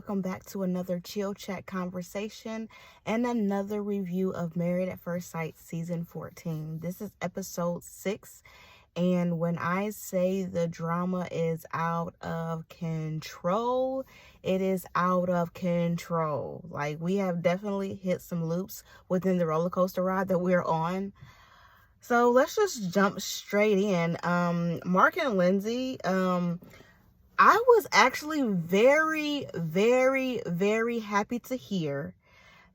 welcome back to another chill chat conversation and another review of Married at First Sight season 14. This is episode 6, and when I say the drama is out of control, it is out of control. Like, we have definitely hit some loops within the roller coaster ride that we're on. So let's just jump straight in. Mark and Lindsey, I was actually very, very, very happy to hear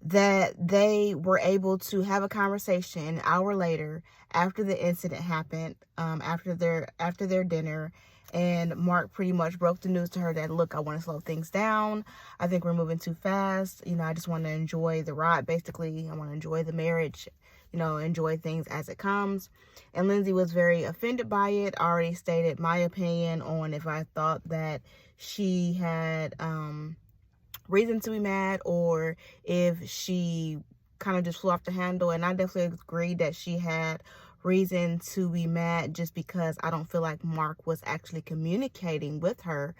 that they were able to have a conversation an hour later after the incident happened, after their dinner, and Mark pretty much broke the news to her that, look, I want to slow things down. I think we're moving too fast. I just want to enjoy the ride, basically. I want to enjoy the marriage, enjoy things as it comes. And Lindsey was very offended by it. I already stated my opinion on if I thought that she had reason to be mad or if she kind of just flew off the handle. And I definitely agreed that she had reason to be mad just because I don't feel like Mark was actually communicating with her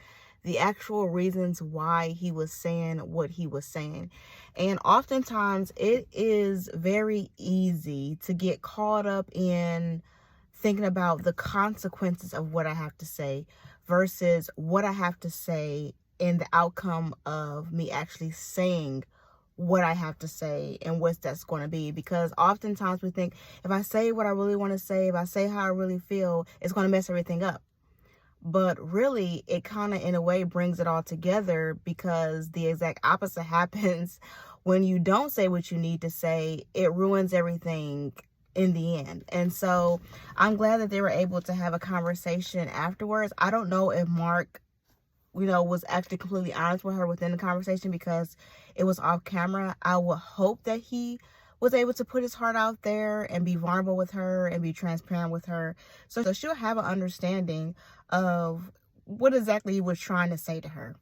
the actual reasons why he was saying what he was saying. And oftentimes it is very easy to get caught up in thinking about the consequences of what I have to say versus what I have to say and the outcome of me actually saying what I have to say and what that's going to be. Because oftentimes we think, if I say what I really want to say, if I say how I really feel, it's going to mess everything up. But really, it kind of, in a way, brings it all together, because the exact opposite happens when you don't say what you need to say. It ruins everything in the end. And so I'm glad that they were able to have a conversation afterwards. I don't know if Mark, was actually completely honest with her within the conversation because it was off camera. I would hope that he was able to put his heart out there and be vulnerable with her and be transparent with her. So she'll have an understanding of what exactly he was trying to say to her.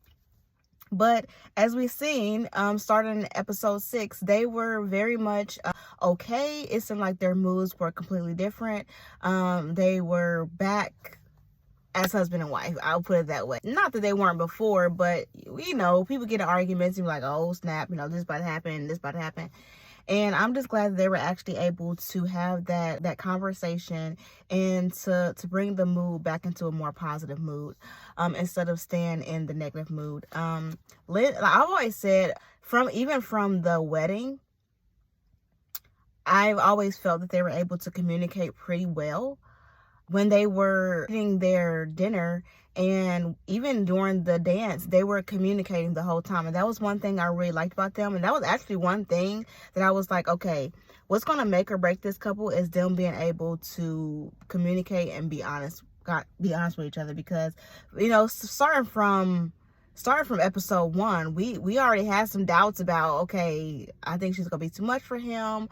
But as we've seen, starting in episode 6, they were very much okay. It seemed like their moods were completely different. They were back as husband and wife. I'll put it that way. Not that they weren't before, but people get in arguments and be like, oh snap, this about to happen, this about to happen. And I'm just glad that they were actually able to have that conversation and to bring the mood back into a more positive mood, instead of staying in the negative mood. I've always said, from the wedding, I've always felt that they were able to communicate pretty well when they were eating their dinner. And even during the dance, they were communicating the whole time. And that was one thing I really liked about them. And that was actually one thing that I was like, okay, what's going to make or break this couple is them being able to communicate and be honest with each other. Because, starting from episode 1, we already had some doubts about, okay, I think she's going to be too much for him.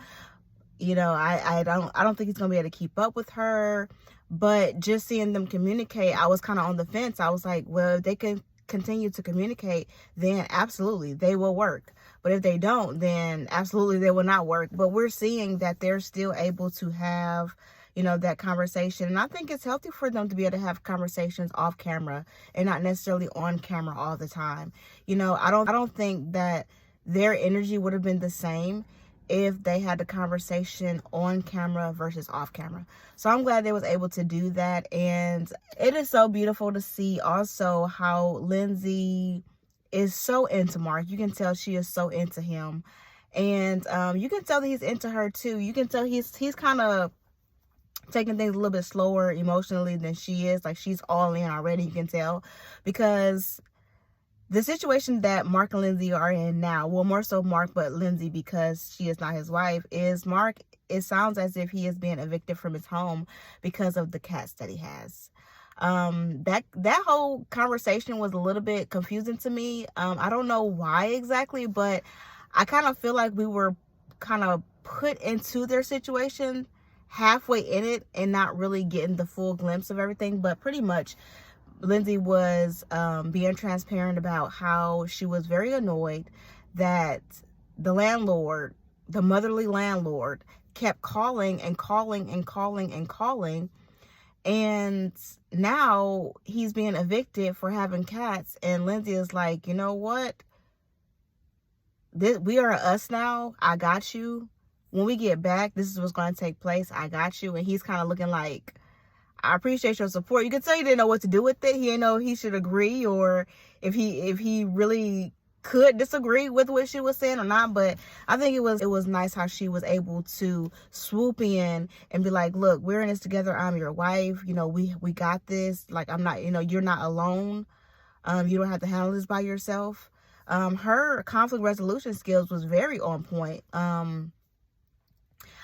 I don't think he's going to be able to keep up with her. But just seeing them communicate, I was kind of on the fence. I was like, well, if they can continue to communicate, then absolutely they will work. But if they don't, then absolutely they will not work. But we're seeing that they're still able to have, that conversation. And I think it's healthy for them to be able to have conversations off camera and not necessarily on camera all the time. I don't think that their energy would have been the same if they had the conversation on camera versus off camera. So I'm glad they was able to do that. And it is so beautiful to see also how Lindsey is so into Mark. You can tell she is so into him. And you can tell that he's into her too. You can tell he's kind of taking things a little bit slower emotionally than she is. Like, she's all in already, you can tell. Because the situation that Mark and Lindsey are in now, well, more so Mark, but Lindsey, because she is not his wife, is Mark, it sounds as if he is being evicted from his home because of the cats that he has. That whole conversation was a little bit confusing to me. I don't know why exactly, but I kind of feel like we were kind of put into their situation halfway in it and not really getting the full glimpse of everything. But pretty much Lindsey was being transparent about how she was very annoyed that the landlord, the motherly landlord, kept calling and calling and calling and calling. And now he's being evicted for having cats. And Lindsey is like, you know what? we are us now. I got you. When we get back, this is what's going to take place. I got you. And he's kind of looking like, I appreciate your support. You can tell he didn't know what to do with it. He didn't know he should agree, or if he really could disagree with what she was saying or not. But I think it was nice how she was able to swoop in and be like, look, we're in this together. I'm your wife. You know, we got this. Like, I'm not, you know, you're not alone. You don't have to handle this by yourself. Her conflict resolution skills was very on point.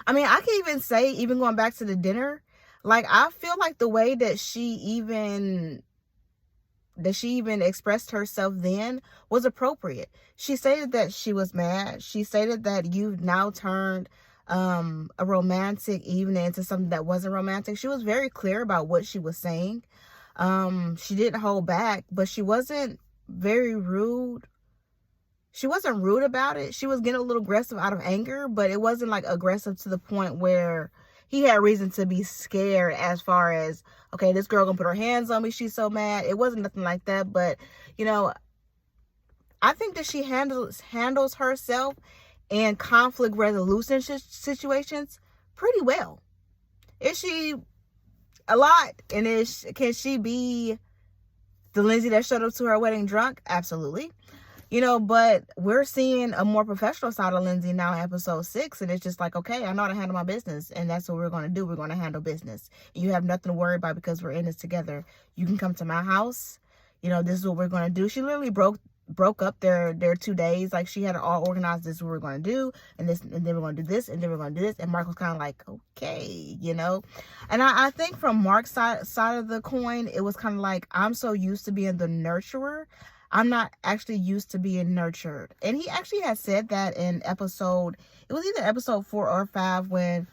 I mean, I can even say, even going back to the dinner, like, I feel like the way that she even expressed herself then was appropriate. She stated that she was mad. She stated that you've now turned a romantic evening into something that wasn't romantic. She was very clear about what she was saying. She didn't hold back, but she wasn't very rude. She wasn't rude about it. She was getting a little aggressive out of anger, but it wasn't like aggressive to the point where he had reason to be scared as far as, okay, this girl gonna put her hands on me, she's so mad. It wasn't nothing like that. But, you know, I think that she handles herself in conflict resolution situations pretty well. Is she a lot? And can she be the Lindsey that showed up to her wedding drunk? Absolutely. You know, but we're seeing a more professional side of Lindsey now in episode 6. And it's just like, okay, I know how to handle my business. And that's what we're going to do. We're going to handle business. You have nothing to worry about because we're in this together. You can come to my house. You know, this is what we're going to do. She literally broke up their 2 days. Like, she had it all organized. This is what we're going to do. And then we're going to do this. And then we're going to do this. And Mark was kind of like, okay, you know. And I think from Mark's side of the coin, it was kind of like, I'm so used to being the nurturer. I'm not actually used to being nurtured. And he actually had said that in it was either episode 4 or 5, when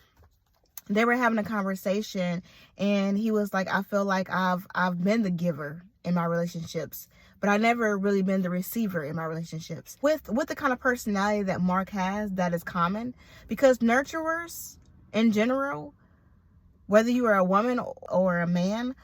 they were having a conversation, and he was like, I feel like I've been the giver in my relationships, but I never really been the receiver in my relationships. With the kind of personality that Mark has, that is common, because nurturers in general, whether you are a woman or a man,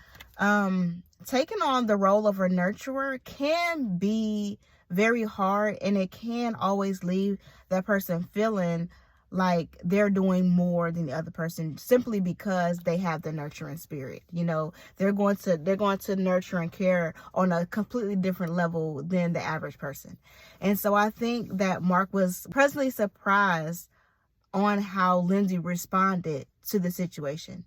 taking on the role of a nurturer can be very hard, and it can always leave that person feeling like they're doing more than the other person, simply because they have the nurturing spirit. You know, they're going to nurture and care on a completely different level than the average person. And so I think that Mark was pleasantly surprised on how Lindsey responded to the situation.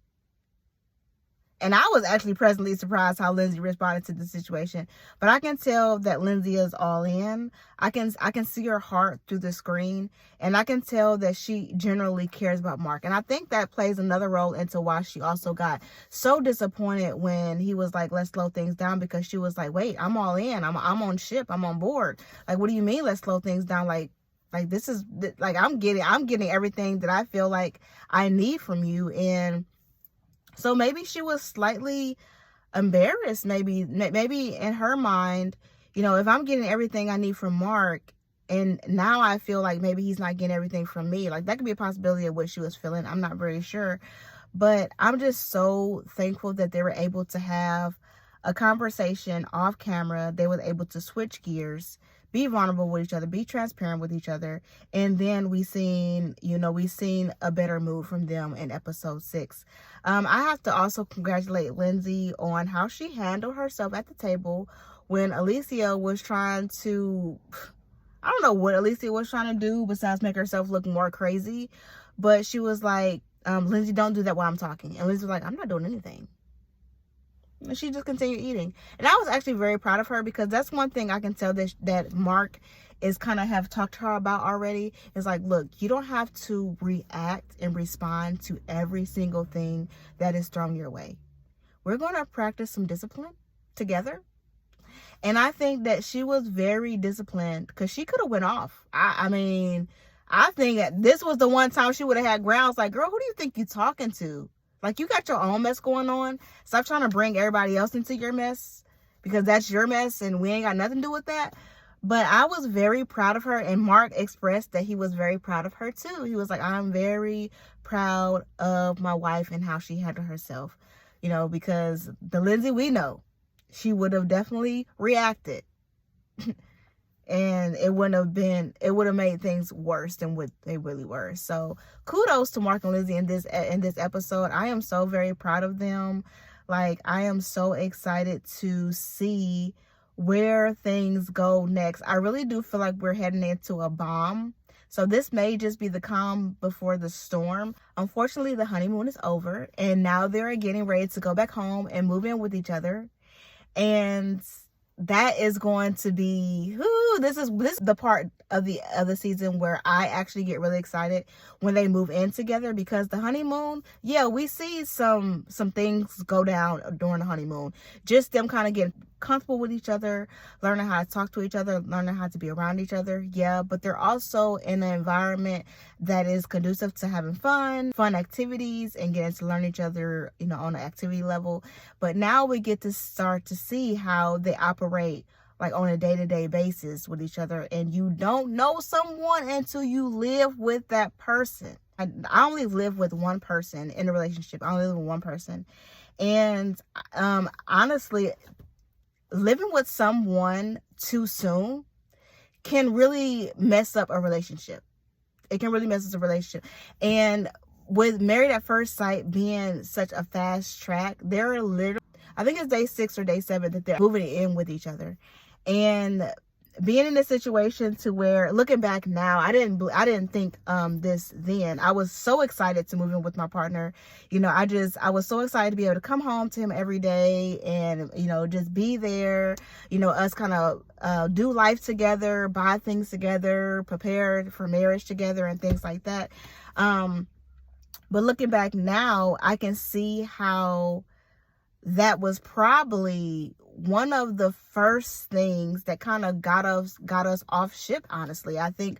And I was actually pleasantly surprised how Lindsey responded to the situation. But I can tell that Lindsey is all in. I can see her heart through the screen. And I can tell that she generally cares about Mark. And I think that plays another role into why she also got so disappointed when he was like, let's slow things down. Because she was like, wait, I'm all in. I'm on ship. I'm on board. Like, what do you mean let's slow things down? Like this is, like, I'm getting everything that I feel like I need from you. And so maybe she was slightly embarrassed. Maybe in her mind, you know, if I'm getting everything I need from Mark, and now I feel like maybe he's not getting everything from me. Like, that could be a possibility of what she was feeling. I'm not very sure. But I'm just so thankful that they were able to have a conversation off camera. They were able to switch gears, be vulnerable with each other, be transparent with each other. And then we seen a better mood from them in episode 6. I have to also congratulate Lindsey on how she handled herself at the table when Alicia was trying to, I don't know what Alicia was trying to do besides make herself look more crazy. But she was like, Lindsey, don't do that while I'm talking. And Lindsey was like, I'm not doing anything. And she just continued eating. And I was actually very proud of her, because that's one thing I can tell that Mark is kind of have talked to her about already. Is like, look, you don't have to react and respond to every single thing that is thrown your way. We're going to practice some discipline together. And I think that she was very disciplined, because she could have went off. I mean, I think that this was the one time she would have had grounds. Like, girl, who do you think you're talking to? Like, you got your own mess going on. Stop trying to bring everybody else into your mess, because that's your mess and we ain't got nothing to do with that. But I was very proud of her, and Mark expressed that he was very proud of her too. He was like, I'm very proud of my wife and how she handled herself. You know, because the Lindsey we know, she would have definitely reacted. and it would have made things worse than what they really were. So kudos to Mark and Lindsey in this episode. I am so very proud of them. Like, I am so excited to see where things go next. I really do feel like we're heading into a bomb. So this may just be the calm before the storm. Unfortunately, the honeymoon is over, and now they're getting ready to go back home and move in with each other. And that is going to be, this is the part of the season where I actually get really excited when they move in together, because the honeymoon, yeah, we see some things go down during the honeymoon. Just them kind of getting comfortable with each other, learning how to talk to each other, learning how to be around each other. Yeah, but they're also in an environment that is conducive to having fun activities and getting to learn each other, on an activity level. But now we get to start to see how they operate like on a day-to-day basis with each other. And you don't know someone until you live with that person. I only live with one person in a relationship. I only live with one person. And honestly, living with someone too soon can really mess up a relationship. It can really mess up a relationship. And with Married at First Sight being such a fast track, they're literally, I think it's day 6 or day 7 that they're moving in with each other. And being in a situation to where, looking back now, I didn't think this then. I was so excited to move in with my partner. I was so excited to be able to come home to him every day and, just be there, us kind of do life together, buy things together, prepare for marriage together and things like that. But looking back now, I can see how that was probably one of the first things that kind of got us off ship, honestly. I think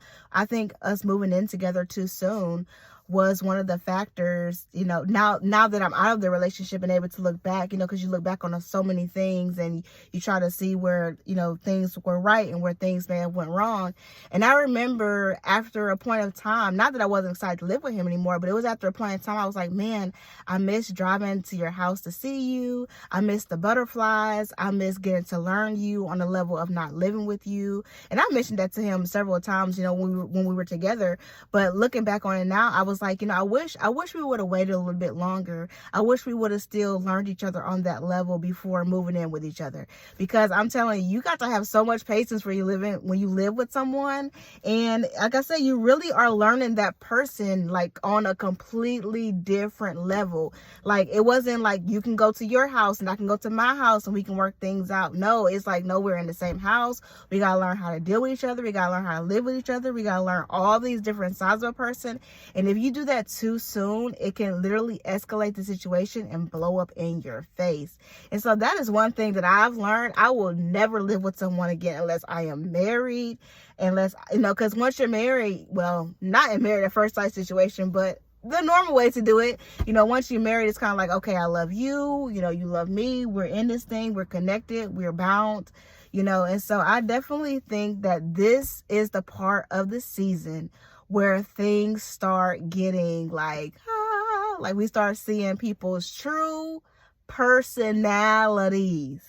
us moving in together too soon was one of the factors, now that I'm out of the relationship and able to look back, because you look back on so many things and you try to see where, things were right and where things may have went wrong. And I remember after a point of time, not that I wasn't excited to live with him anymore, but it was after a point of time I was like, man, I miss driving to your house to see you. I miss the butterflies. I miss getting to learn you on the level of not living with you. And I mentioned that to him several times, when we were together. But looking back on it now, I was like, I wish we would have waited a little bit longer. I wish we would have still learned each other on that level before moving in with each other. Because I'm telling you, you got to have so much patience when you live with someone. And like I said, you really are learning that person like on a completely different level. Like, it wasn't like you can go to your house and I can go to my house and we can work things out. No, it's like, no, we're in the same house. We got to learn how to deal with each other. We got to learn how to live with each other. We got to learn all these different sides of a person. And if you do that too soon, it can literally escalate the situation and blow up in your face. And so that is one thing that I've learned. I will never live with someone again unless I am married, unless, because once you're married, well, not a Married at First Sight situation, but the normal way to do it, once you're married, it's kind of like, okay, I love you, you love me, we're in this thing, we're connected, we're bound, and so I definitely think that this is the part of the season where things start getting like we start seeing people's true personalities.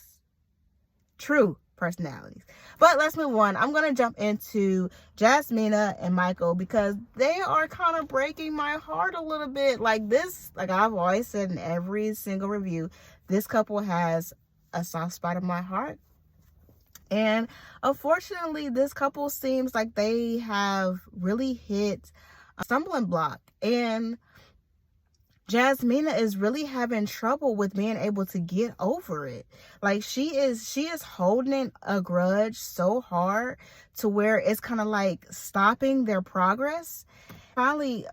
But let's move on. I'm going to jump into Jasmine and Michael because they are kind of breaking my heart a little bit. Like I've always said in every single review, this couple has a soft spot in my heart. And unfortunately, this couple seems like they have really hit a stumbling block. And Jasmine is really having trouble with being able to get over it. Like she is holding a grudge so hard to where it's kind of like stopping their progress. Finally,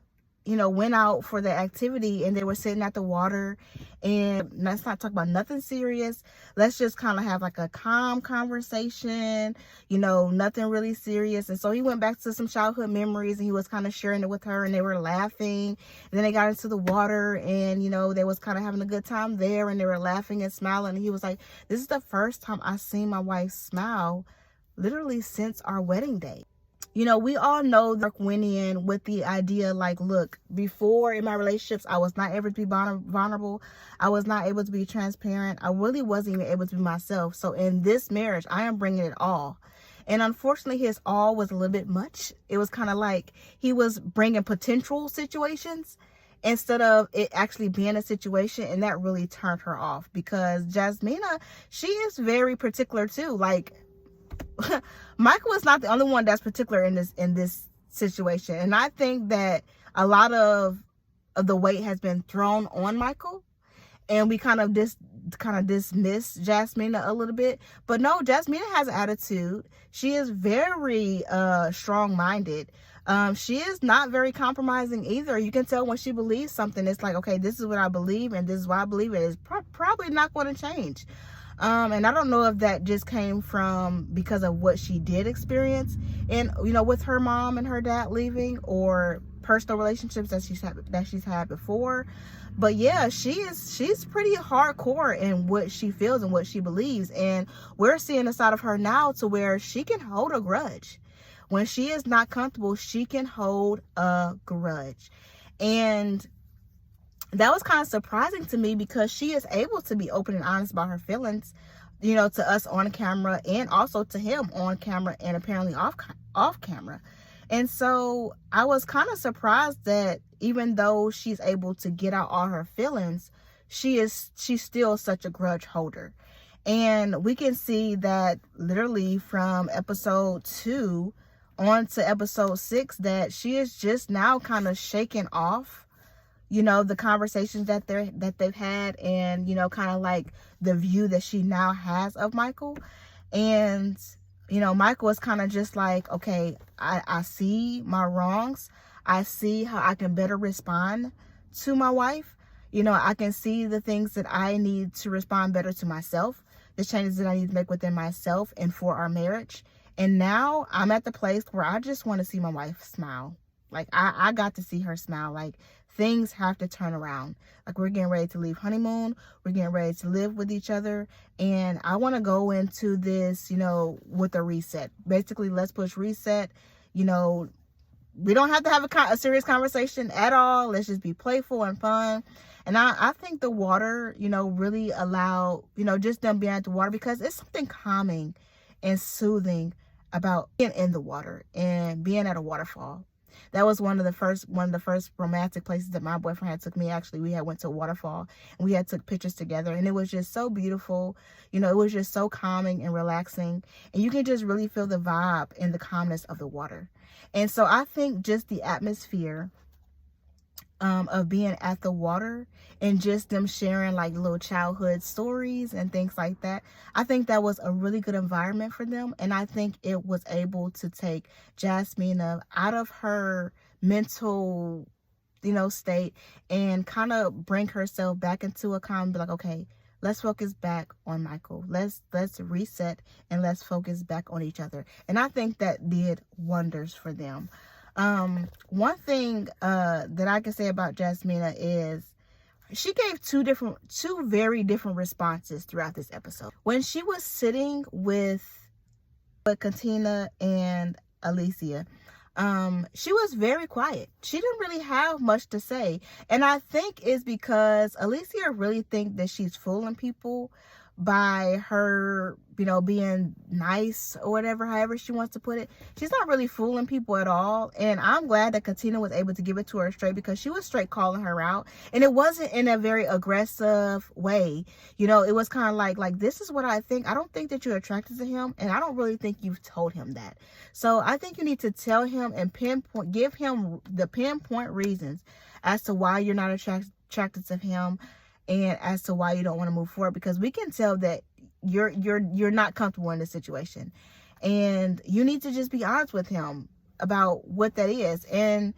went out for the activity and they were sitting at the water, and let's not talk about nothing serious. Let's just kind of have like a calm conversation, nothing really serious. And so he went back to some childhood memories and he was kind of sharing it with her and they were laughing. And then they got into the water and, they was kind of having a good time there and they were laughing and smiling. And he was like, this is the first time I've seen my wife smile literally since our wedding day. We all know that went in with the idea like, look, before in my relationships, I was not able to be vulnerable. I was not able to be transparent. I really wasn't even able to be myself. So in this marriage, I am bringing it all. And unfortunately, his all was a little bit much. It was kind of like he was bringing potential situations instead of it actually being a situation. And that really turned her off, because Jasmina, she is very particular too. Like, Michael is not the only one that's particular in this situation. And I think that a lot of the weight has been thrown on Michael, and we kind of dismiss Jasmina a little bit. But no, Jasmina has an attitude. She is very strong-minded. She is not very compromising either. You can tell when she believes something, it's like, okay, this is what I believe, and this is why I believe it. It's probably not going to change. And I don't know if that just came from because of what she did experience and, you know, with her mom and her dad leaving, or personal relationships that she's had before. But yeah, she's pretty hardcore in what she feels and what she believes. And we're seeing a side of her now to where she can hold a grudge. When she is not comfortable, she can hold a grudge. And that was kind of surprising to me, because she is able to be open and honest about her feelings, you know, to us on camera, and also to him on camera, and apparently off camera. And so I was kind of surprised that even though she's able to get out all her feelings, she's still such a grudge holder. And we can see that literally from episode 2 on to episode 6, that she is just now kind of shaking off, you know, the conversations that they've had, and, you know, kind of like the view that she now has of Michael. And, you know, Michael is kind of just like, okay, I see my wrongs. I see how I can better respond to my wife. You know, I can see the things that I need to respond better to myself, the changes that I need to make within myself and for our marriage. And now I'm at the place where I just want to see my wife smile. Like, I got to see her smile. Like, things have to turn around. Like, we're getting ready to leave honeymoon. We're getting ready to live with each other. And I want to go into this, you know, with a reset. Basically, let's push reset. You know, we don't have to have a serious conversation at all. Let's just be playful and fun. And I think the water, you know, really allowed, you know, just them being at the water, because it's something calming and soothing about being in the water and being at a waterfall. That was one of the first romantic places that my boyfriend had took me. Actually, we had went to a waterfall and we had took pictures together, and it was just so beautiful. You know, it was just so calming and relaxing, and you can just really feel the vibe and the calmness of the water. And so I think just the atmosphere of being at the water, and just them sharing like little childhood stories and things like that, I think that was a really good environment for them. And I think it was able to take Jasmina out of her mental, you know, state, and kind of bring herself back into a calm, be like, okay, let's focus back on Michael. Let's reset, and let's focus back on each other. And I think that did wonders for them. One thing that I can say about Jasmina is she gave two very different responses throughout this episode. When she was sitting with Katina and Alicia, she was very quiet. She didn't really have much to say. And I think it's because Alicia really think that she's fooling people by her, you know, being nice or whatever, however she wants to put it. She's not really fooling people at all. And I'm glad that Katina was able to give it to her straight, because she was straight calling her out. And it wasn't in a very aggressive way. You know, it was kind of like, this is what I think. I don't think that you're attracted to him, and I don't really think you've told him that. So I think you need to tell him and give him the pinpoint reasons as to why you're not attracted to him, and as to why you don't want to move forward, because we can tell that you're not comfortable in this situation, and you need to just be honest with him about what that is. And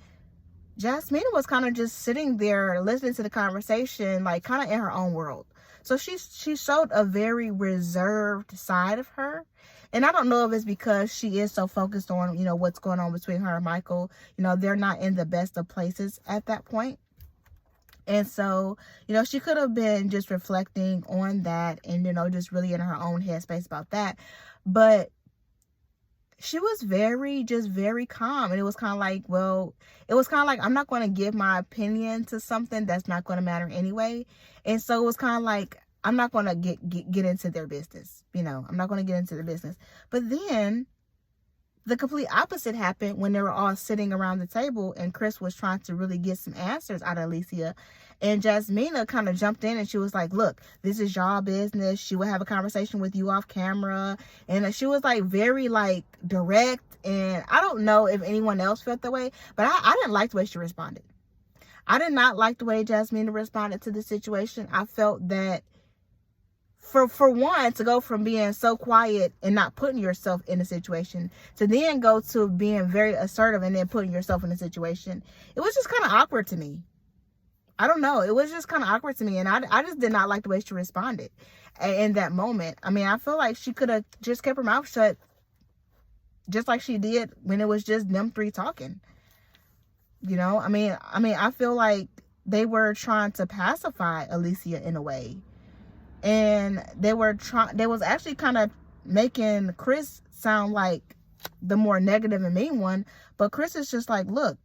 Jasmina was kind of just sitting there listening to the conversation, like kind of in her own world. So she showed a very reserved side of her. And I don't know if it's because she is so focused on, you know, what's going on between her and Michael. You know, they're not in the best of places at that point. And so, you know, she could have been just reflecting on that and, you know, just really in her own headspace about that. But she was very calm. And it was kind of like, well, I'm not going to give my opinion to something that's not going to matter anyway. And so it was kind of like, I'm not going to get into their business. You know, I'm not going to get into their business. But then the complete opposite happened when they were all sitting around the table and Chris was trying to really get some answers out of Alicia. And Jasmina kind of jumped in and she was like, look, this is y'all business. She would have a conversation with you off camera. And she was like very like direct. And I don't know if anyone else felt the way, but I didn't like the way she responded. I did not like the way Jasmina responded to the situation. I felt that for one, to go from being so quiet and not putting yourself in a situation to then go to being very assertive and then putting yourself in a situation, it was just kind of awkward to me. I don't know. It was just kind of awkward to me. And I just did not like the way she responded in that moment. I mean, I feel like she could have just kept her mouth shut just like she did when it was just them three talking. You know, I mean, I feel like they were trying to pacify Alicia in a way. And they was actually kind of making Chris sound like the more negative and mean one. But Chris is just like, look,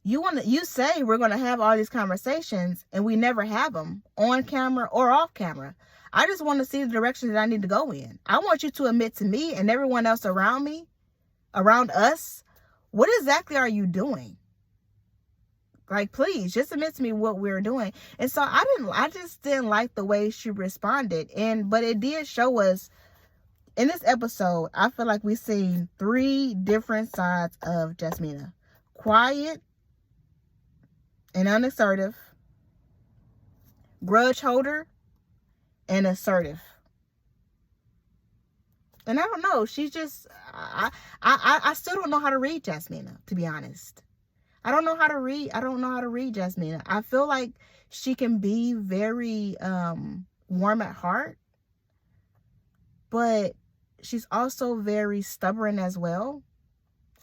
you say we're going to have all these conversations and we never have them on camera or off camera. I just want to see the direction that I need to go in. I want you to admit to me and everyone else around me, around us, what exactly are you doing? Like, please, just admit to me what we're doing. And so I just didn't like the way she responded. But it did show us in this episode, I feel like we've seen 3 different sides of Jasmina. Quiet and unassertive, grudge holder, and assertive. And I don't know, she's just, I still don't know how to read Jasmina, to be honest. I don't know how to read Jasmina. I feel like she can be very warm at heart, but she's also very stubborn as well.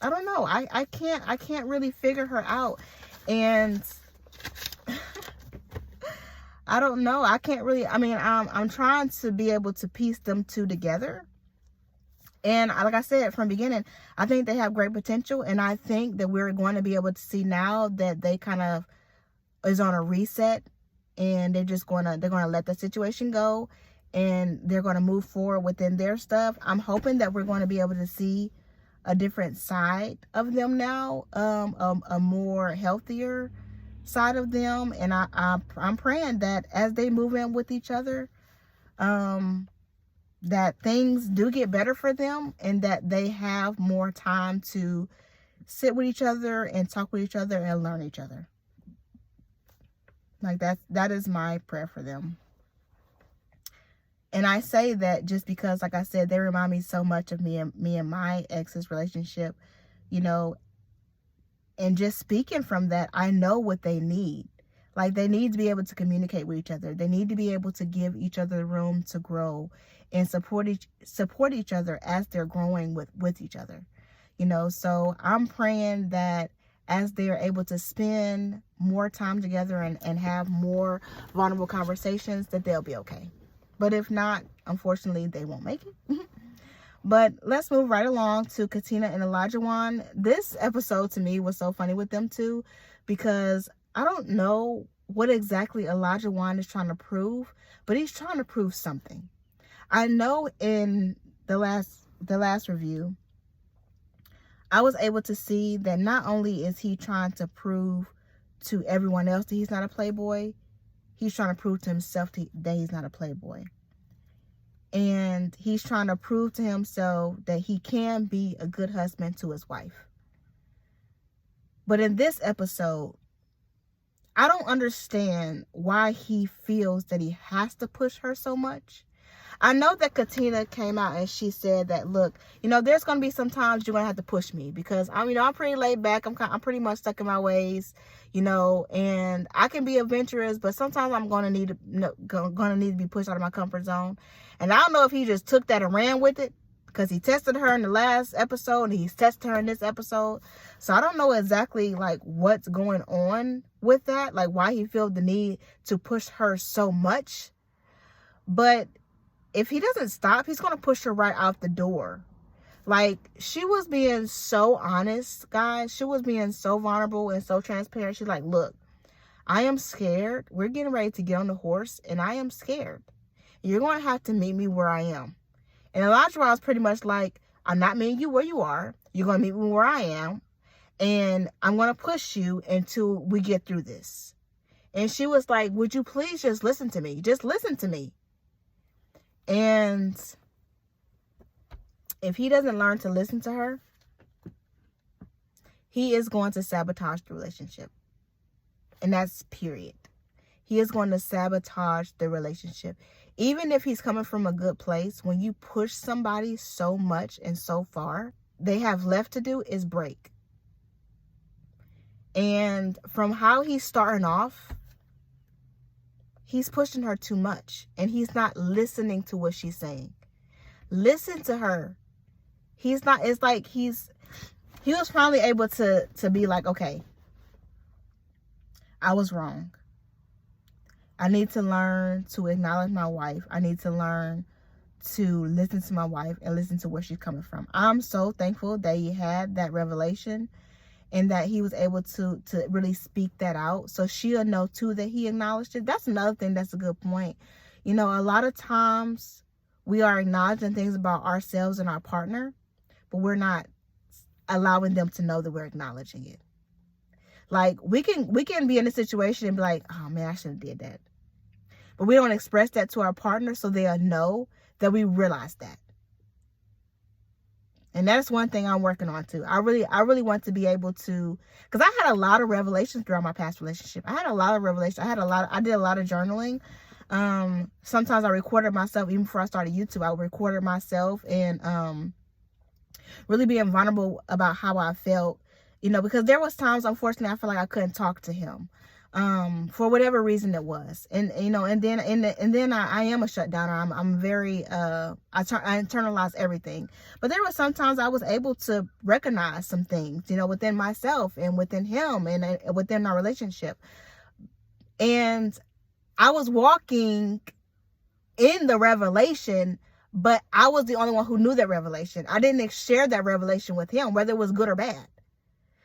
I don't know. I can't really figure her out. And I don't know. I can't really, I'm trying to be able to piece them two together. And like I said from the beginning, I think they have great potential. And I think that we're going to be able to see now that they kind of is on a reset. And they're going to let the situation go. And they're going to move forward within their stuff. I'm hoping that we're going to be able to see a different side of them now. A more healthier side of them. And I'm praying that as they move in with each other, that things do get better for them and that they have more time to sit with each other and talk with each other and learn each other. Like that is my prayer for them. And I say that just because, like I said, they remind me so much of me and my ex's relationship, you know, and just speaking from that, I know what they need. Like, they need to be able to communicate with each other. They need to be able to give each other room to grow and support each other as they're growing with each other. You know, so I'm praying that as they're able to spend more time together and have more vulnerable conversations, that they'll be okay. But if not, unfortunately, they won't make it. But let's move right along to Katina and Olajuwon. This episode to me was so funny with them two, because I don't know what exactly Olajuwon is trying to prove, but he's trying to prove something. I know in the last review, I was able to see that not only is he trying to prove to everyone else that he's not a playboy, he's trying to prove to himself that he's not a playboy. And he's trying to prove to himself that he can be a good husband to his wife. But in this episode, I don't understand why he feels that he has to push her so much. I know that Katina came out and she said that, look, you know, there's going to be some times you're going to have to push me because I'm pretty laid back. I'm pretty much stuck in my ways, you know, and I can be adventurous, but sometimes I'm going to need to be pushed out of my comfort zone. And I don't know if he just took that and ran with it, because he tested her in the last episode and he's tested her in this episode. So I don't know exactly like what's going on with that, like why he feels the need to push her so much. But if he doesn't stop, he's going to push her right out the door. Like, she was being so honest, guys. She was being so vulnerable and so transparent. She's like, look, I am scared. We're getting ready to get on the horse and I am scared. You're going to have to meet me where I am. And Elijah was pretty much like, I'm not meeting you where you are. You're going to meet me where I am. And I'm going to push you until we get through this. And she was like, would you please just listen to me? Just listen to me. And if he doesn't learn to listen to her, he is going to sabotage the relationship. And that's period. He is going to sabotage the relationship. Even if he's coming from a good place, when you push somebody so much and so far, they have left to do is break. And from how he's starting off, he's pushing her too much. And he's not listening to what she's saying. Listen to her. He's not, it's like he was finally able to be like, okay, I was wrong. I need to learn to acknowledge my wife. I need to learn to listen to my wife and listen to where she's coming from. I'm so thankful that he had that revelation and that he was able to really speak that out. So she'll know too that he acknowledged it. That's another thing that's a good point. You know, a lot of times we are acknowledging things about ourselves and our partner, but we're not allowing them to know that we're acknowledging it. Like we can be in a situation and be like, oh man, I shouldn't have did that. But we don't express that to our partner so they'll know that we realize that. And that's one thing I'm working on too. I really want to be able to, because I had a lot of revelations throughout my past relationship. I had a lot of revelations. I did a lot of journaling. Sometimes I recorded myself, even before I started YouTube, I recorded myself and really being vulnerable about how I felt, you know, because there was times, unfortunately, I felt like I couldn't talk to him. For whatever reason it was. And, you know, and then I am a shutdowner. I'm very, I internalize everything. But there were sometimes I was able to recognize some things, you know, within myself and within him and within our relationship. And I was walking in the revelation, but I was the only one who knew that revelation. I didn't share that revelation with him, whether it was good or bad.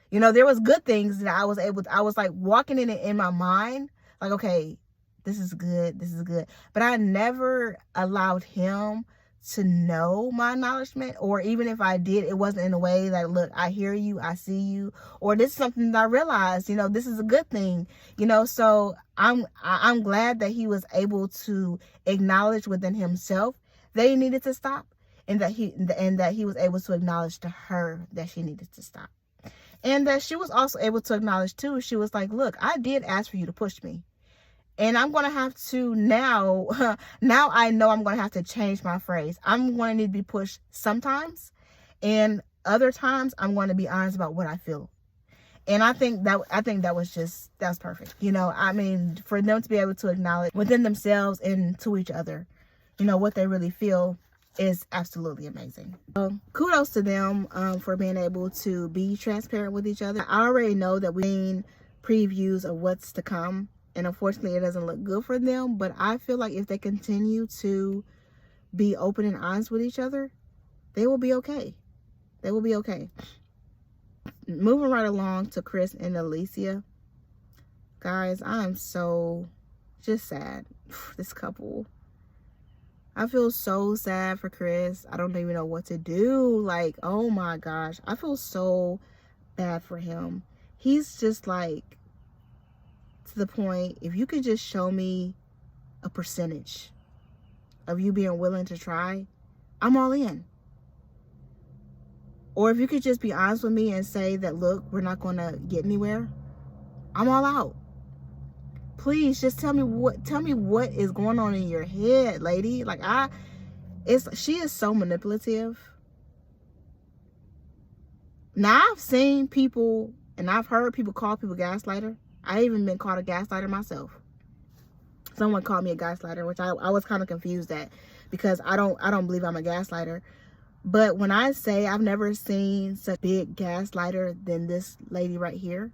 You know, there was good things that I was like walking in it in my mind, like, okay, this is good, this is good. But I never allowed him to know my acknowledgement, or even if I did, it wasn't in a way like, look, I hear you, I see you, or this is something that I realized, you know, this is a good thing, you know. So I'm glad that he was able to acknowledge within himself that he needed to stop, and that he was able to acknowledge to her that she needed to stop. And that she was also able to acknowledge too, she was like, look, I did ask for you to push me. And I'm going to have to now I know I'm going to have to change my phrase. I'm going to need to be pushed sometimes. And other times I'm going to be honest about what I feel. And I think that was perfect. You know, I mean, for them to be able to acknowledge within themselves and to each other, you know, what they really feel is absolutely amazing. Kudos to them for being able to be transparent with each other. I already know that we've seen previews of what's to come, and unfortunately it doesn't look good for them, but I feel like if they continue to be open and honest with each other, they will be okay. They will be okay. Moving right along to Chris and Alicia. Guys, I am so just sad. This couple. I feel so sad for Chris. I don't even know what to do. Like, oh my gosh. I feel so bad for him. He's just like, to the point, if you could just show me a percentage of you being willing to try, I'm all in. Or if you could just be honest with me and say that, look, we're not going to get anywhere, I'm all out. Please just tell me what is going on in your head, lady. Like, she is so manipulative. Now, I've seen people and I've heard people call people gaslighter. I even been called a gaslighter myself. Someone called me a gaslighter, which I was kind of confused at, because I don't believe I'm a gaslighter. But when I say I've never seen such a big gaslighter than this lady right here,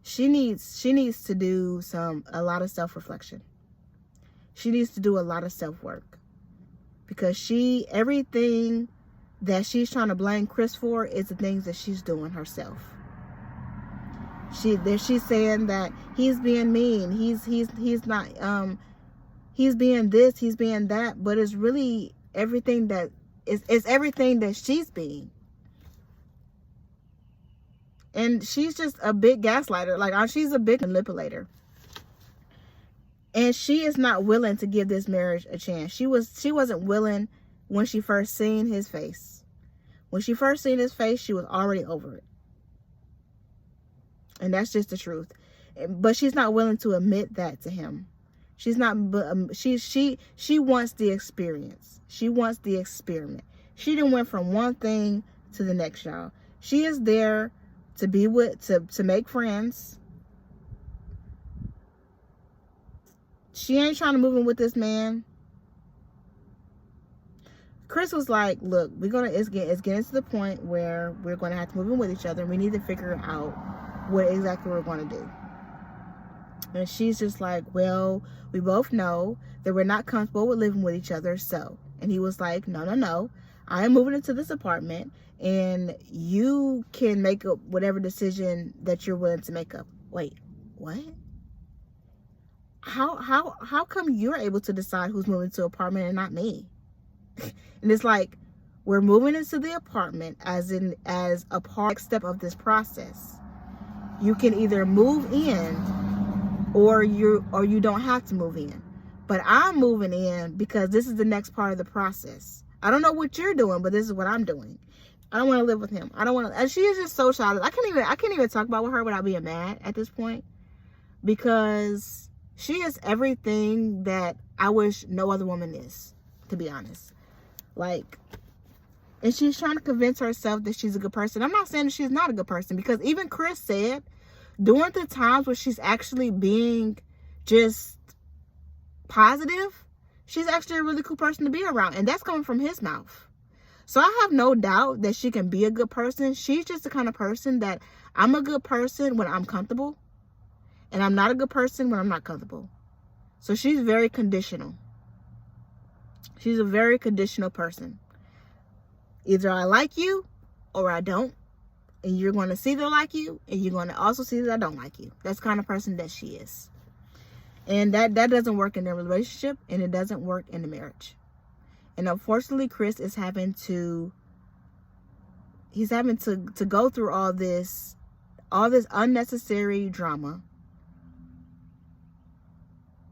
she needs to do a lot of self-reflection. She needs to do a lot of self-work, because everything that she's trying to blame Chris for is the things that she's doing herself. She's saying that he's being mean, he's not, he's being this, he's being that, but it's really everything that is everything that she's being. And she's just a big gaslighter. Like, she's a big manipulator. And she is not willing to give this marriage a chance. She wasn't willing when she first seen his face. When she first seen his face, she was already over it. And that's just the truth. But she's not willing to admit that to him. She's not. She wants the experience. She wants the experiment. She done went from one thing to the next, y'all. She is there to be with, to make friends. She ain't trying to move in with this man. Chris was like, look, it's getting to the point where we're going to have to move in with each other. And we need to figure out what exactly we're going to do. And she's just like, well, we both know that we're not comfortable with living with each other. So, and he was like, no. I am moving into this apartment and you can make up whatever decision that you're willing to make up. Wait, what? How come you're able to decide who's moving to an apartment and not me? And it's like, we're moving into the apartment as a part step of this process. You can either move in or you don't have to move in. But I'm moving in because this is the next part of the process. I don't know what you're doing, but this is what I'm doing. I don't want to live with him. I don't want to. And she is just so childish. I can't even talk about with her without being mad at this point, because she is everything that I wish no other woman is, to be honest. Like, and she's trying to convince herself that she's a good person. I'm not saying that she's not a good person, because even Chris said during the times where she's actually being just positive, she's actually a really cool person to be around. And that's coming from his mouth. So I have no doubt that she can be a good person. She's just the kind of person that I'm a good person when I'm comfortable, and I'm not a good person when I'm not comfortable. So she's very conditional. She's a very conditional person. Either I like you or I don't. And you're going to see that I like you, and you're going to also see that I don't like you. That's the kind of person that she is. And that doesn't work in their relationship, and it doesn't work in the marriage. And unfortunately, Chris is having to go through all this unnecessary drama.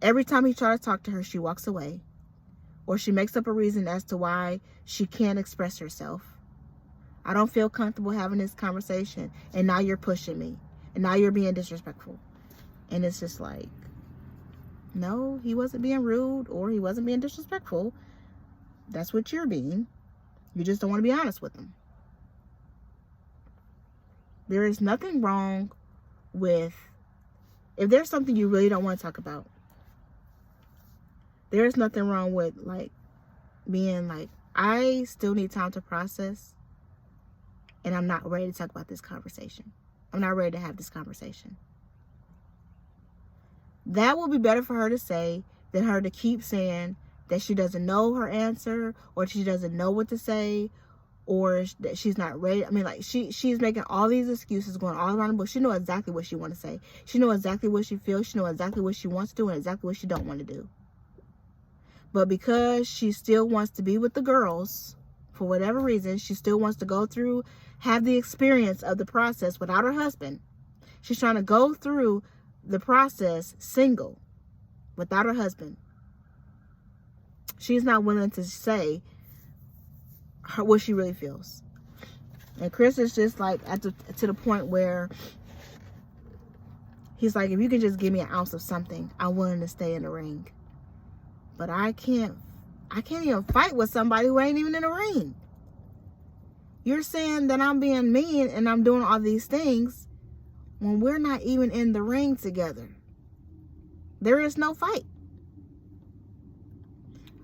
Every time he tries to talk to her, she walks away, or she makes up a reason as to why she can't express herself. I don't feel comfortable having this conversation, and now you're pushing me, and now you're being disrespectful. And it's just like, no, he wasn't being rude, or he wasn't being disrespectful. That's what you're being. You just don't want to be honest with him. There is nothing wrong with, if there's something you really don't want to talk about, there's nothing wrong with, like, being like, I still need time to process, and I'm not ready to talk about this conversation. I'm not ready to have this conversation. That will be better for her to say than her to keep saying that she doesn't know her answer, or she doesn't know what to say, or that she's not ready. I mean, like, she's making all these excuses, going all around the bush. She knows exactly what she wants to say. She knows exactly what she feels. She knows exactly what she wants to do and exactly what she don't want to do. But because she still wants to be with the girls, for whatever reason, she still wants to go through, have the experience of the process without her husband. She's trying to go through the process single, without her husband. She's not willing to say what she really feels. And Chris is just like to the point where he's like, if you can just give me an ounce of something, I'm willing to stay in the ring. But I can't even fight with somebody who ain't even in the ring. You're saying that I'm being mean and I'm doing all these things when we're not even in the ring together. There is no fight.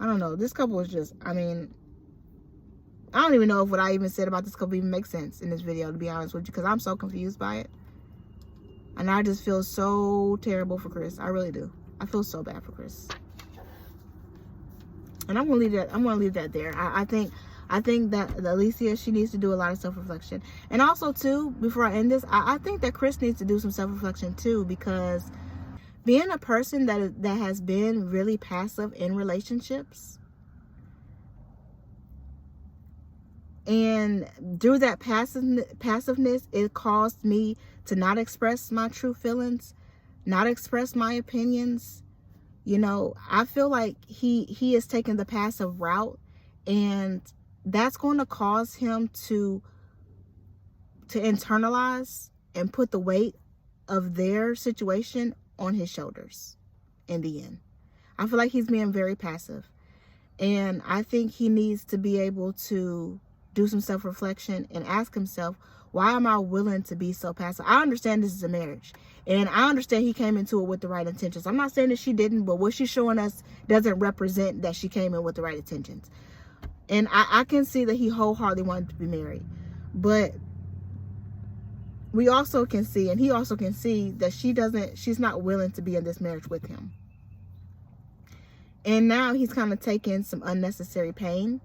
I don't know. This couple is just, I mean, I don't even know if what I even said about this couple even makes sense in this video, to be honest with you, because I'm so confused by it. And I just feel so terrible for Chris. I really do. I feel so bad for Chris. And I'm gonna leave that there. I think that Alicia, she needs to do a lot of self-reflection. And also too, before I end this, I think that Chris needs to do some self-reflection too, because being a person that has been really passive in relationships, And through that passiveness, it caused me to not express my true feelings, not express my opinions. You know, I feel like he is taking the passive route, and that's going to cause him to internalize and put the weight of their situation on his shoulders in the end. I feel like he's being very passive, and I think he needs to be able to do some self-reflection and ask himself, why am I willing to be so passive? I understand this is a marriage, and I understand he came into it with the right intentions. I'm not saying that she didn't, but what she's showing us doesn't represent that she came in with the right intentions. And I can see that he wholeheartedly wanted to be married, but we also can see, and he also can see, that she's not willing to be in this marriage with him. And now he's kind of taking some unnecessary pain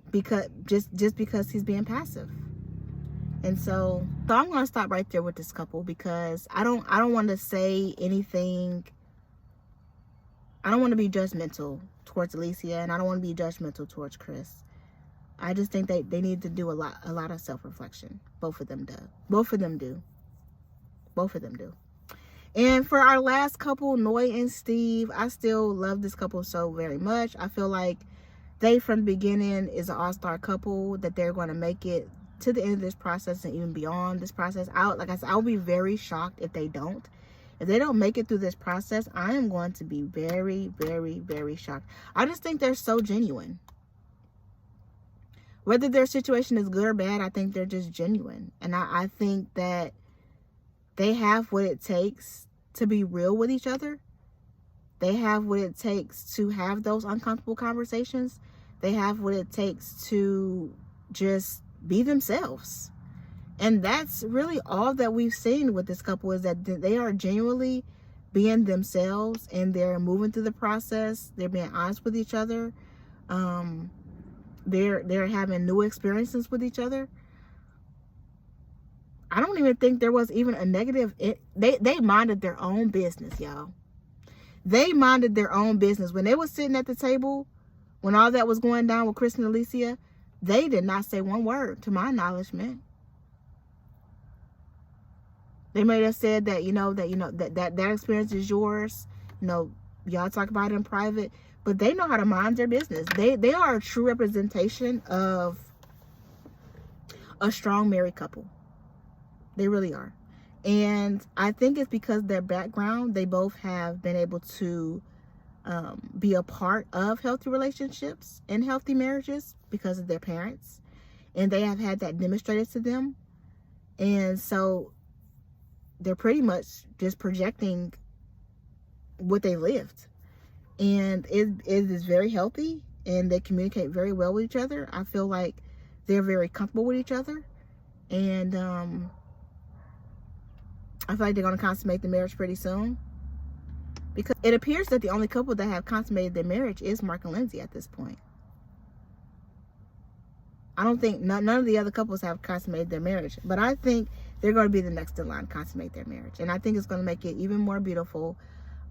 because just because he's being passive. And so I'm going to stop right there with this couple, because I don't want to say anything. I don't want to be judgmental towards Alicia, and I don't want to be judgmental towards Chris. I just think they need to do a lot of self-reflection. Both of them do. And for our last couple, Nol and Steve, I still love this couple so very much. I feel like they, from the beginning, is an all-star couple, that they're going to make it to the end of this process and even beyond this process. Like I said, I'll be very shocked if they don't. If they don't make it through this process, I am going to be very, very, very shocked. I just think they're so genuine. Whether their situation is good or bad, I think they're just genuine. And I think that they have what it takes to be real with each other. They have what it takes to have those uncomfortable conversations. They have what it takes to just be themselves. And that's really all that we've seen with this couple, is that they are genuinely being themselves, and they're moving through the process. They're being honest with each other. They're having new experiences with each other. I don't even think there was even a negative. They minded their own business, y'all. They minded their own business. When they were sitting at the table, when all that was going down with Chris and Alicia, they did not say one word, to my acknowledgement. They may have said that, that experience is yours. Y'all talk about it in private, but they know how to mind their business. They are a true representation of a strong married couple. They really are. And I think it's because their background, they both have been able to be a part of healthy relationships and healthy marriages because of their parents. And they have had that demonstrated to them. And so they're pretty much just projecting what they lived. And it is very healthy, and they communicate very well with each other. I feel like they're very comfortable with each other. And I feel like they're going to consummate the marriage pretty soon. Because it appears that the only couple that have consummated their marriage is Mark and Lindsey at this point. I don't think none of the other couples have consummated their marriage. But I think they're going to be the next in line to consummate their marriage. And I think it's going to make it even more beautiful.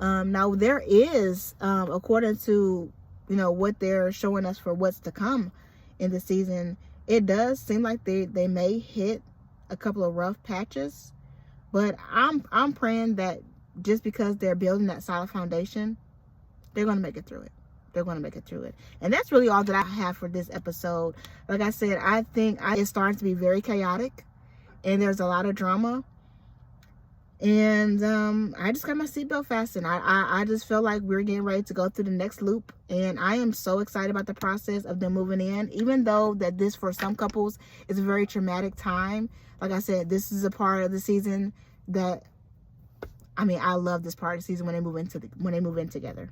Now, there is, according to, what they're showing us for what's to come in the season, it does seem like they may hit a couple of rough patches. But I'm praying that just because they're building that solid foundation, they're going to make it through it. They're going to make it through it. And that's really all that I have for this episode. Like I said, I think it's starting to be very chaotic, and there's a lot of drama. And I just got my seatbelt fastened. I just feel like we're getting ready to go through the next loop. And I am so excited about the process of them moving in. Even though that this, for some couples, is a very traumatic time. Like I said, this is a part of the season that, I love this part of the season when they move in together.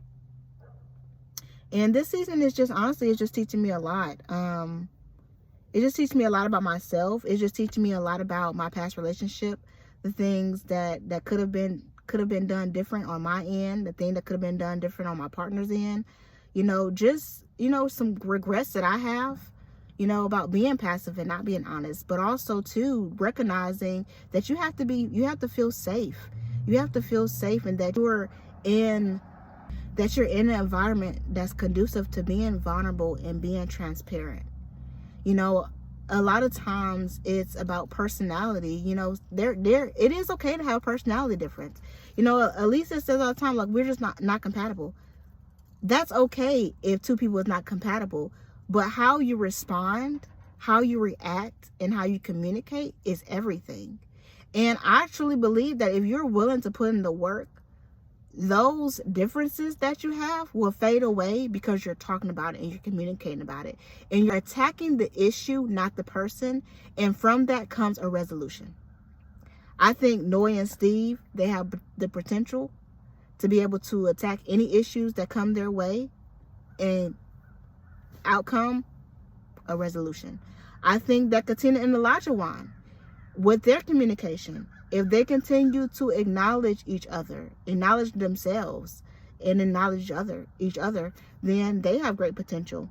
And this season is just, honestly, it's just teaching me a lot. It just teaches me a lot about myself. It's just teaching me a lot about my past relationship. The things that could have been done different on my end, the thing that could have been done different on my partner's end, some regrets that I have, about being passive and not being honest, but also too recognizing that you have to feel safe. You have to feel safe, and that that you're in an environment that's conducive to being vulnerable and being transparent. You know, a lot of times it's about personality. You know, it is okay to have a personality difference. You know, Elisa says all the time, like, we're just not compatible. That's okay if two people is not compatible, but how you respond, how you react, and how you communicate is everything. And I truly believe that if you're willing to put in the work, those differences that you have will fade away because you're talking about it and you're communicating about it. And you're attacking the issue, not the person. And from that comes a resolution. I think Nol and Steve, they have the potential to be able to attack any issues that come their way and outcome a resolution. I think that Katina and Elijah won with their communication. If they continue to acknowledge each other, acknowledge themselves, and acknowledge each other, then they have great potential.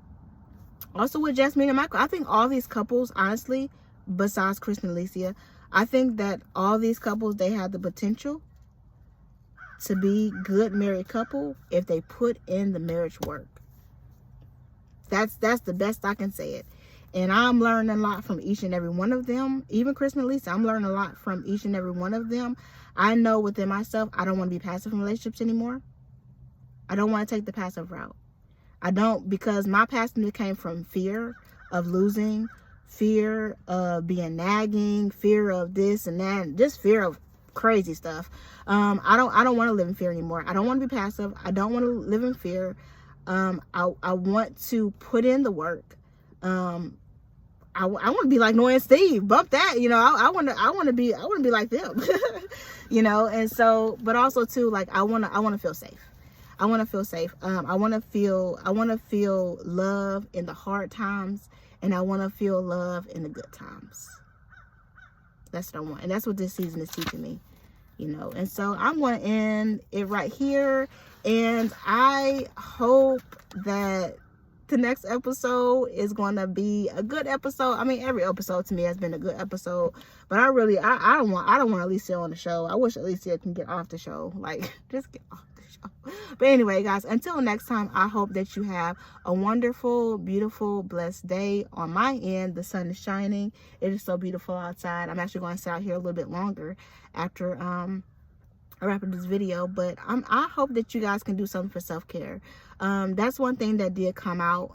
Also with Jasmine and Michael, I think all these couples, honestly, besides Chris and Alicia, I think that all these couples, they have the potential to be good married couple if they put in the marriage work. That's the best I can say it. And I'm learning a lot from each and every one of them. Even Chris and Lisa, I'm learning a lot from each and every one of them. I know within myself, I don't want to be passive in relationships anymore. I don't want to take the passive route. I don't, because my passiveness came from fear of losing, fear of being nagging, fear of this and that, just fear of crazy stuff. I don't want to live in fear anymore. I don't want to be passive. I don't want to live in fear. I want to put in the work. I want to be like Nol and Steve. Bump that, you know. I want to be like them, you know. And so, but also too, like I want to feel safe. I want to feel safe. I want to feel love in the hard times, and I want to feel love in the good times. That's what I want, and that's what this season is teaching me, you know. And so I'm going to end it right here, and I hope that the next episode is going to be a good episode. I mean, every episode to me has been a good episode, but I don't want Alicia on the show. I wish Alicia can get off the show, like just get off the show. But anyway, guys, until next time, I hope that you have a wonderful, beautiful, blessed day. On my end, the sun is shining. It is so beautiful outside. I'm actually going to stay out here a little bit longer after I wrap up this video, but I hope that you guys can do something for self-care. That's one thing that did come out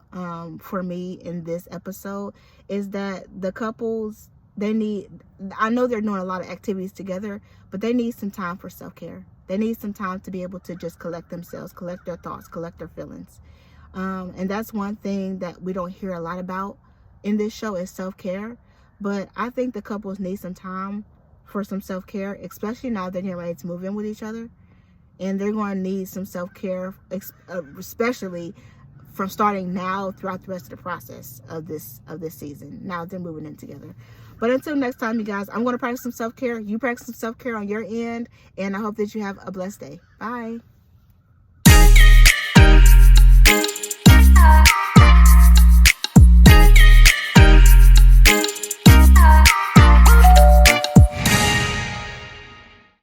for me in this episode, is that the couples, I know they're doing a lot of activities together, but they need some time for self-care. They need some time to be able to just collect themselves, collect their thoughts, collect their feelings. And that's one thing that we don't hear a lot about in this show, is self-care. But I think the couples need some time for some self-care, especially now they're getting ready to move in with each other. And they're going to need some self-care, especially from starting now throughout the rest of the process of this season. Now they're moving in together. But until next time, you guys, I'm going to practice some self-care. You practice some self-care on your end. And I hope that you have a blessed day. Bye.